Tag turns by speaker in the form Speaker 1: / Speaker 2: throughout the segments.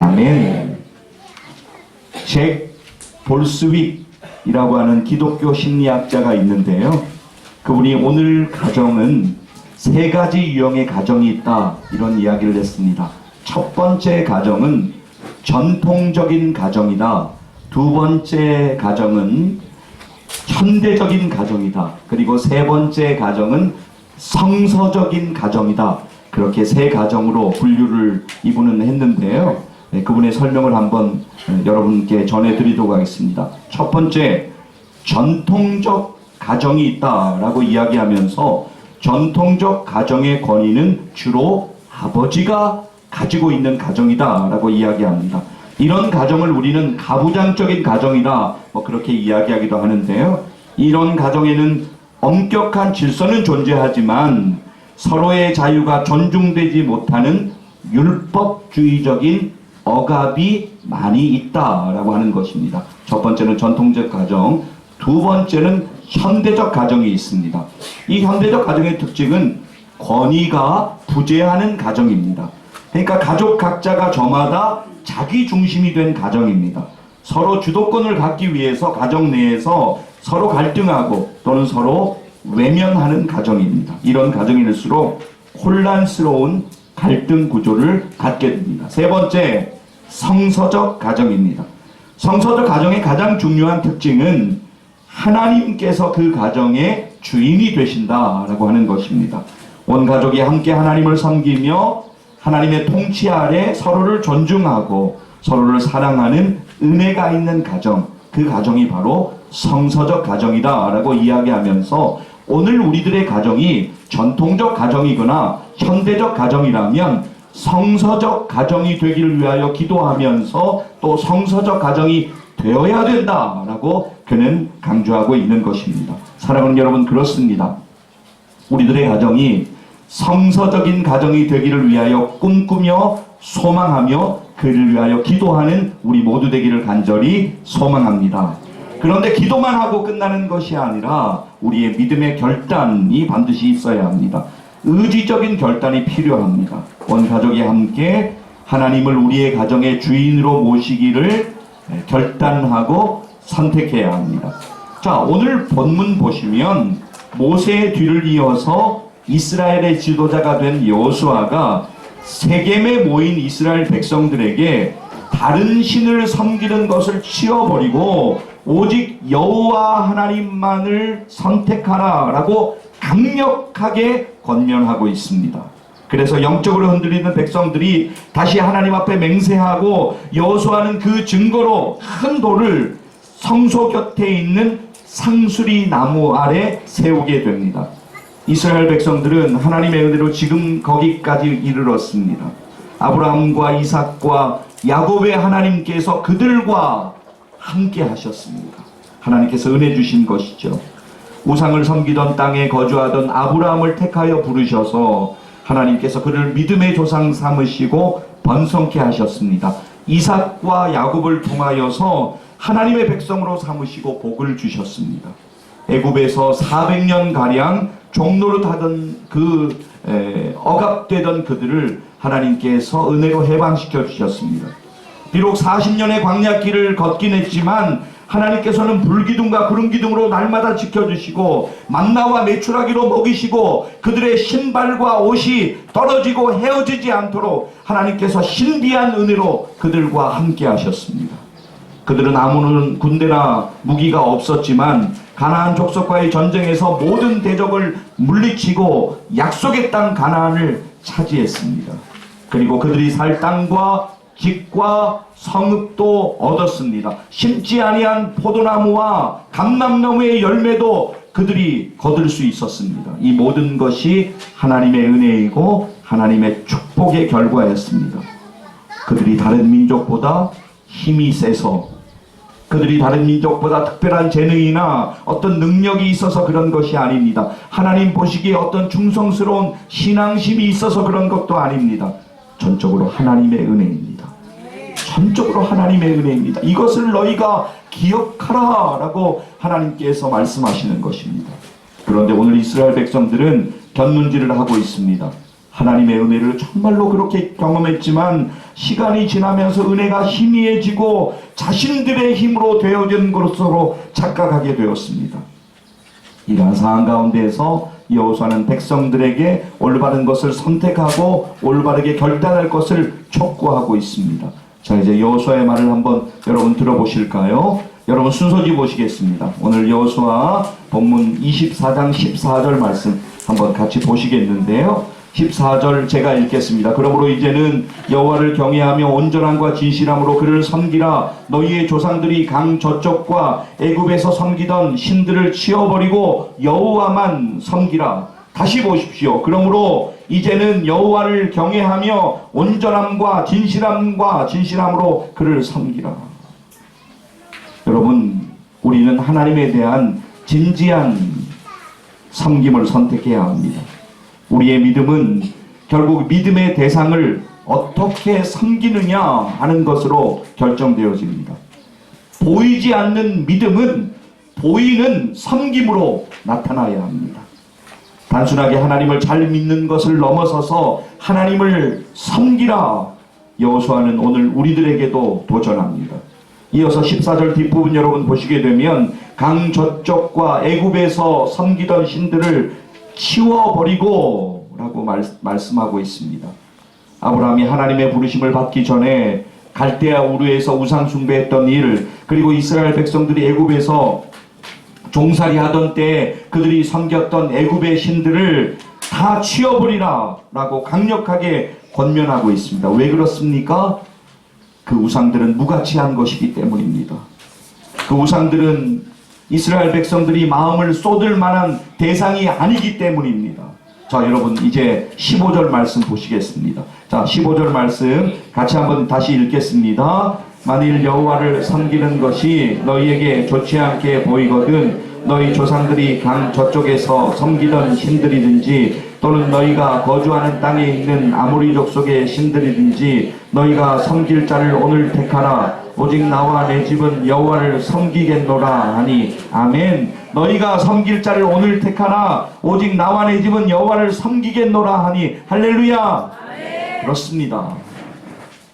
Speaker 1: 아멘. 잭 볼스윅이라고 하는 기독교 심리학자가 있는데요. 그분이 오늘 가정은 세 가지 유형의 가정이 있다, 이런 이야기를 했습니다. 첫 번째 가정은 전통적인 가정이다. 두 번째 가정은 현대적인 가정이다. 그리고 세 번째 가정은 성서적인 가정이다. 그렇게 세 가정으로 분류를 이분은 했는데요. 그분의 설명을 한번 여러분께 전해드리도록 하겠습니다. 첫 번째, 전통적 가정이 있다라고 이야기하면서 전통적 가정의 권위는 주로 아버지가 가지고 있는 가정이다라고 이야기합니다. 이런 가정을 우리는 가부장적인 가정이다, 그렇게 이야기하기도 하는데요. 이런 가정에는 엄격한 질서는 존재하지만 서로의 자유가 존중되지 못하는 율법주의적인 억압이 많이 있다라고 하는 것입니다. 첫 번째는 전통적 가정, 두 번째는 현대적 가정이 있습니다. 이 현대적 가정의 특징은 권위가 부재하는 가정입니다. 그러니까 가족 각자가 저마다 자기 중심이 된 가정입니다. 서로 주도권을 갖기 위해서 가정 내에서 서로 갈등하고 또는 서로 외면하는 가정입니다. 이런 가정일수록 혼란스러운 갈등 구조를 갖게 됩니다. 세 번째, 성서적 가정입니다. 성서적 가정의 가장 중요한 특징은 하나님께서 그 가정의 주인이 되신다라고 하는 것입니다. 온 가족이 함께 하나님을 섬기며 하나님의 통치 아래 서로를 존중하고 서로를 사랑하는 은혜가 있는 가정, 그 가정이 바로 성서적 가정이다라고 이야기하면서 오늘 우리들의 가정이 전통적 가정이거나 현대적 가정이라면 성서적 가정이 되기를 위하여 기도하면서 또 성서적 가정이 되어야 된다라고 그는 강조하고 있는 것입니다. 사랑하는 여러분, 그렇습니다. 우리들의 가정이 성서적인 가정이 되기를 위하여 꿈꾸며 소망하며 그를 위하여 기도하는 우리 모두 되기를 간절히 소망합니다. 그런데 기도만 하고 끝나는 것이 아니라 우리의 믿음의 결단이 반드시 있어야 합니다. 의지적인 결단이 필요합니다. 온 가족이 함께 하나님을 우리의 가정의 주인으로 모시기를 결단하고 선택해야 합니다. 자, 오늘 본문 보시면 모세의 뒤를 이어서 이스라엘의 지도자가 된 여호수아가 세겜에 모인 이스라엘 백성들에게 다른 신을 섬기는 것을 치워버리고 오직 여호와 하나님만을 선택하라 라고 강력하게 권면하고 있습니다. 그래서 영적으로 흔들리는 백성들이 다시 하나님 앞에 맹세하고 여호수아는 그 증거로 큰 돌을 성소 곁에 있는 상수리 나무 아래 세우게 됩니다. 이스라엘 백성들은 하나님의 은혜로 지금 거기까지 이르렀습니다. 아브라함과 이삭과 야곱의 하나님께서 그들과 함께 하셨습니다. 하나님께서 은혜 주신 것이죠. 우상을 섬기던 땅에 거주하던 아브라함을 택하여 부르셔서 하나님께서 그를 믿음의 조상 삼으시고 번성케 하셨습니다. 이삭과 야곱을 통하여서 하나님의 백성으로 삼으시고 복을 주셨습니다. 애굽에서 400년가량 종노릇하던 억압되던 그들을 하나님께서 은혜로 해방시켜 주셨습니다. 비록 40년의 광야길을 걷긴 했지만 하나님께서는 불기둥과 구름기둥으로 날마다 지켜주시고 만나와 메추라기로 먹이시고 그들의 신발과 옷이 떨어지고 헤어지지 않도록 하나님께서 신비한 은혜로 그들과 함께 하셨습니다. 그들은 아무런 군대나 무기가 없었지만 가나안 족속과의 전쟁에서 모든 대적을 물리치고 약속의 땅 가나안을 차지했습니다. 그리고 그들이 살 땅과 집과 성읍도 얻었습니다. 심지 아니한 포도나무와 감람나무의 열매도 그들이 거둘 수 있었습니다. 이 모든 것이 하나님의 은혜이고 하나님의 축복의 결과였습니다. 그들이 다른 민족보다 힘이 세서 그들이 다른 민족보다 특별한 재능이나 어떤 능력이 있어서 그런 것이 아닙니다. 하나님 보시기에 어떤 충성스러운 신앙심이 있어서 그런 것도 아닙니다. 전적으로 하나님의 은혜입니다. 전적으로 하나님의 은혜입니다. 이것을 너희가 기억하라 라고 하나님께서 말씀하시는 것입니다. 그런데 오늘 이스라엘 백성들은 견눈질을 하고 있습니다. 하나님의 은혜를 정말로 그렇게 경험했지만 시간이 지나면서 은혜가 희미해지고 자신들의 힘으로 되어진 것으로 착각하게 되었습니다. 이러한 상황 가운데에서 여호수아는 백성들에게 올바른 것을 선택하고 올바르게 결단할 것을 촉구하고 있습니다. 자, 이제 여호수아의 말을 한번 여러분 들어보실까요? 여러분 순서지 보시겠습니다. 오늘 여호수아 본문 24장 14절 말씀 한번 같이 보시겠는데요. 14절 제가 읽겠습니다. 그러므로 이제는 여호와를 경외하며 온전함과 진실함으로 그를 섬기라. 너희의 조상들이 강 저쪽과 애굽에서 섬기던 신들을 치워버리고 여호와만 섬기라. 다시 보십시오. 그러므로 이제는 여호와를 경외하며 온전함과 진실함으로 그를 섬기라. 여러분, 우리는 하나님에 대한 진지한 섬김을 선택해야 합니다. 우리의 믿음은 결국 믿음의 대상을 어떻게 섬기느냐 하는 것으로 결정되어집니다. 보이지 않는 믿음은 보이는 섬김으로 나타나야 합니다. 단순하게 하나님을 잘 믿는 것을 넘어서서 하나님을 섬기라. 여호수아는 오늘 우리들에게도 도전합니다. 이어서 14절 뒷부분 여러분 보시게 되면 강 저쪽과 애굽에서 섬기던 신들을 치워버리고 라고 말씀하고 있습니다. 아브라함이 하나님의 부르심을 받기 전에 갈대아 우르에서 우상 숭배했던 일, 그리고 이스라엘 백성들이 애굽에서 종살이 하던 때 그들이 섬겼던 애굽의 신들을 다 치워버리라 라고 강력하게 권면하고 있습니다. 왜 그렇습니까? 그 우상들은 무가치한 것이기 때문입니다. 그 우상들은 이스라엘 백성들이 마음을 쏟을 만한 대상이 아니기 때문입니다. 자, 여러분 이제 15절 말씀 보시겠습니다. 자, 15절 말씀 같이 한번 다시 읽겠습니다. 만일 여호와를 섬기는 것이 너희에게 좋지 않게 보이거든 너희 조상들이 강 저쪽에서 섬기던 신들이든지 또는 너희가 거주하는 땅에 있는 아모리 족속의 신들이든지 너희가 섬길 자를 오늘 택하라. 오직 나와 내 집은 여호와를 섬기겠노라 하니 아멘. 너희가 섬길 자를 오늘 택하라. 오직 나와 내 집은 여호와를 섬기겠노라 하니 할렐루야. 아멘. 그렇습니다.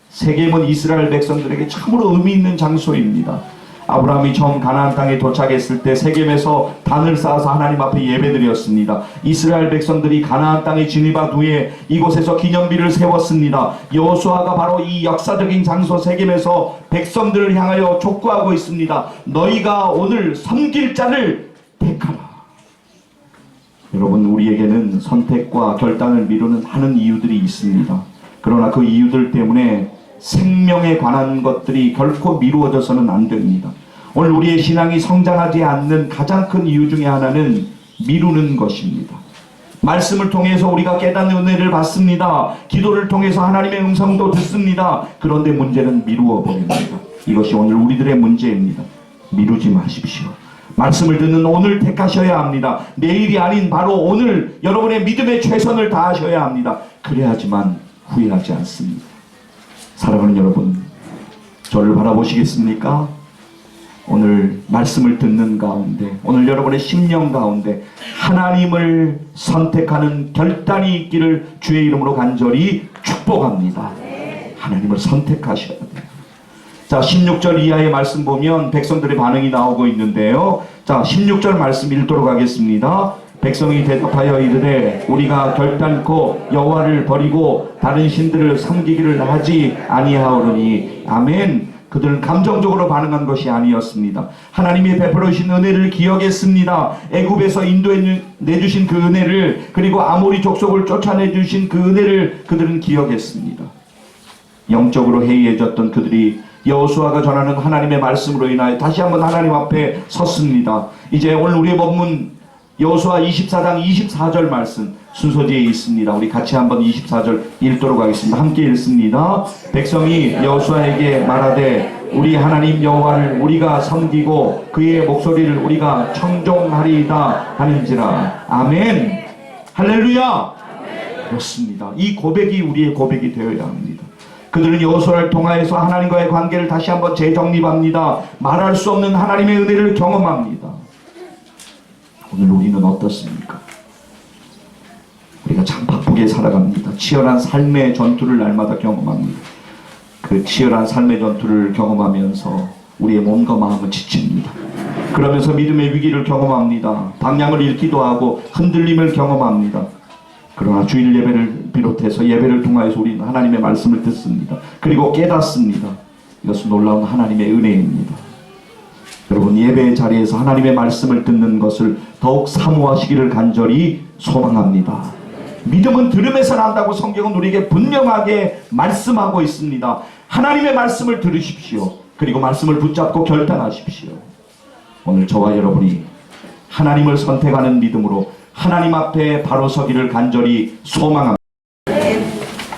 Speaker 1: 세겜은 이스라엘 백성들에게 참으로 의미 있는 장소입니다. 아브라함이 처음 가나안 땅에 도착했을 때 세겜에서 단을 쌓아서 하나님 앞에 예배드렸습니다. 이스라엘 백성들이 가나안 땅에 진입한 후에 이곳에서 기념비를 세웠습니다. 여호수아가 바로 이 역사적인 장소 세겜에서 백성들을 향하여 촉구하고 있습니다. 너희가 오늘 섬길 자를 택하라. 여러분, 우리에게는 선택과 결단을 미루는 하는 이유들이 있습니다. 그러나 그 이유들 때문에 생명에 관한 것들이 결코 미루어져서는 안 됩니다. 오늘 우리의 신앙이 성장하지 않는 가장 큰 이유 중에 하나는 미루는 것입니다. 말씀을 통해서 우리가 깨닫는 은혜를 받습니다. 기도를 통해서 하나님의 음성도 듣습니다. 그런데 문제는 미루어 버립니다. 이것이 오늘 우리들의 문제입니다. 미루지 마십시오. 말씀을 듣는 오늘 택하셔야 합니다. 내일이 아닌 바로 오늘 여러분의 믿음의 최선을 다하셔야 합니다. 그래야지만 후회하지 않습니다. 사랑하는 여러분, 저를 바라보시겠습니까? 오늘 말씀을 듣는 가운데, 오늘 여러분의 심령 가운데 하나님을 선택하는 결단이 있기를 주의 이름으로 간절히 축복합니다. 하나님을 선택하셔야 돼요. 자, 16절 이하의 말씀 보면 백성들의 반응이 나오고 있는데요. 자, 16절 말씀 읽도록 하겠습니다. 백성이 대답하여 이르되 우리가 결단코 여호와를 버리고 다른 신들을 섬기기를 하지 아니하오르니 아멘. 그들은 감정적으로 반응한 것이 아니었습니다. 하나님이 베풀어 주신 은혜를 기억했습니다. 애굽에서 인도해 내주신 그 은혜를, 그리고 아모리 족속을 쫓아내 주신 그 은혜를 그들은 기억했습니다. 영적으로 해이해졌던 그들이 여호수아가 전하는 하나님의 말씀으로 인하여 다시 한번 하나님 앞에 섰습니다. 이제 오늘 우리의 본문 여호수아 24장 24절 말씀 순서지에 있습니다. 우리 같이 한번 24절 읽도록 하겠습니다. 함께 읽습니다. 백성이 여호수아에게 말하되 우리 하나님 여호와를 우리가 섬기고 그의 목소리를 우리가 청종하리이다 하는지라. 아멘. 할렐루야. 그렇습니다. 이 고백이 우리의 고백이 되어야 합니다. 그들은 여호수아를 통하여서 하나님과의 관계를 다시 한번 재정립합니다. 말할 수 없는 하나님의 은혜를 경험합니다. 오늘 우리는 어떻습니까? 우리가 참 바쁘게 살아갑니다. 치열한 삶의 전투를 날마다 경험합니다. 그 치열한 삶의 전투를 경험하면서 우리의 몸과 마음은 지칩니다. 그러면서 믿음의 위기를 경험합니다. 방향을 잃기도 하고 흔들림을 경험합니다. 그러나 주일 예배를 비롯해서 예배를 통하여서 우리는 하나님의 말씀을 듣습니다. 그리고 깨닫습니다. 이것은 놀라운 하나님의 은혜입니다. 여러분, 예배의 자리에서 하나님의 말씀을 듣는 것을 더욱 사모하시기를 간절히 소망합니다. 믿음은 들음에서 난다고 성경은 우리에게 분명하게 말씀하고 있습니다. 하나님의 말씀을 들으십시오. 그리고 말씀을 붙잡고 결단하십시오. 오늘 저와 여러분이 하나님을 선택하는 믿음으로 하나님 앞에 바로 서기를 간절히 소망합니다.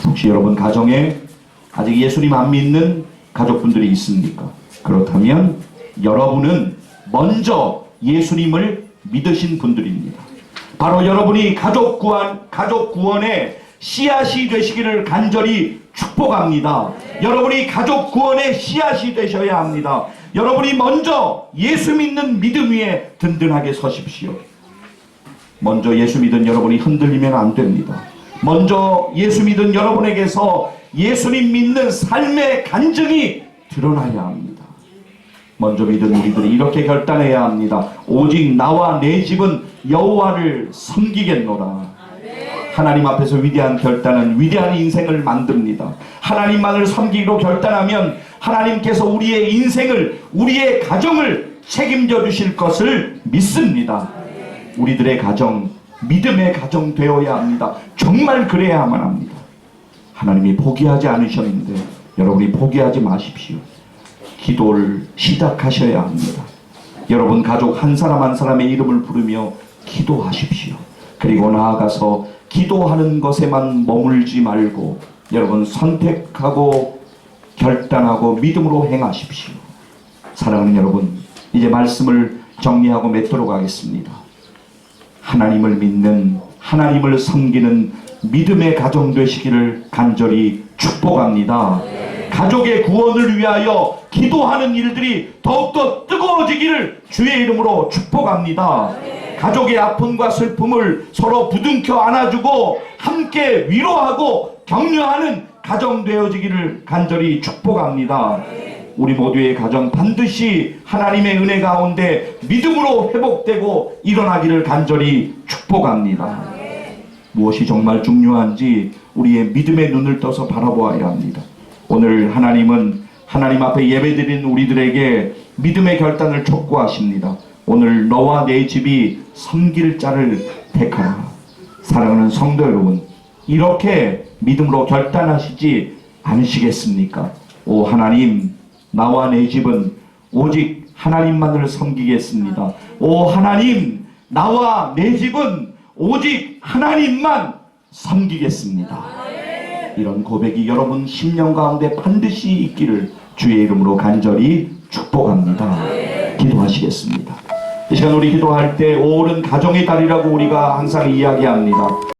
Speaker 1: 혹시 여러분 가정에 아직 예수님 안 믿는 가족분들이 있습니까? 그렇다면 여러분은 먼저 예수님을 믿으신 분들입니다. 바로 여러분이 가족 구원의 씨앗이 되시기를 간절히 축복합니다. 여러분이 가족 구원의 씨앗이 되셔야 합니다. 여러분이 먼저 예수 믿는 믿음 위에 든든하게 서십시오. 먼저 예수 믿은 여러분이 흔들리면 안 됩니다. 먼저 예수 믿은 여러분에게서 예수님 믿는 삶의 간증이 드러나야 합니다. 먼저 믿은 우리들이 이렇게 결단해야 합니다. 오직 나와 내 집은 여호와를 섬기겠노라. 하나님 앞에서 위대한 결단은 위대한 인생을 만듭니다. 하나님만을 섬기기로 결단하면 하나님께서 우리의 인생을, 우리의 가정을 책임져 주실 것을 믿습니다. 우리들의 가정, 믿음의 가정 되어야 합니다. 정말 그래야만 합니다. 하나님이 포기하지 않으셨는데 여러분이 포기하지 마십시오. 기도를 시작하셔야 합니다. 여러분 가족 한 사람 한 사람의 이름을 부르며 기도하십시오. 그리고 나아가서 기도하는 것에만 머물지 말고 여러분 선택하고 결단하고 믿음으로 행하십시오. 사랑하는 여러분, 이제 말씀을 정리하고 맺도록 하겠습니다. 하나님을 믿는, 하나님을 섬기는 믿음의 가정 되시기를 간절히 축복합니다. 가족의 구원을 위하여 기도하는 일들이 더욱더 뜨거워지기를 주의 이름으로 축복합니다. 가족의 아픔과 슬픔을 서로 부둥켜 안아주고 함께 위로하고 격려하는 가정 되어지기를 간절히 축복합니다. 우리 모두의 가정 반드시 하나님의 은혜 가운데 믿음으로 회복되고 일어나기를 간절히 축복합니다. 무엇이 정말 중요한지 우리의 믿음의 눈을 떠서 바라보아야 합니다. 오늘 하나님은 하나님 앞에 예배드린 우리들에게 믿음의 결단을 촉구하십니다. 오늘 너와 내 집이 섬길 자를 택하라. 사랑하는 성도 여러분, 이렇게 믿음으로 결단하시지 않으시겠습니까? 오 하나님, 나와 내 집은 오직 하나님만을 섬기겠습니다. 오 하나님, 나와 내 집은 오직 하나님만 섬기겠습니다. 이런 고백이 여러분 심령 가운데 반드시 있기를 주의 이름으로 간절히 축복합니다. 기도하시겠습니다. 이 시간 우리 기도할 때 오늘은 가정의 달이라고 우리가 항상 이야기합니다.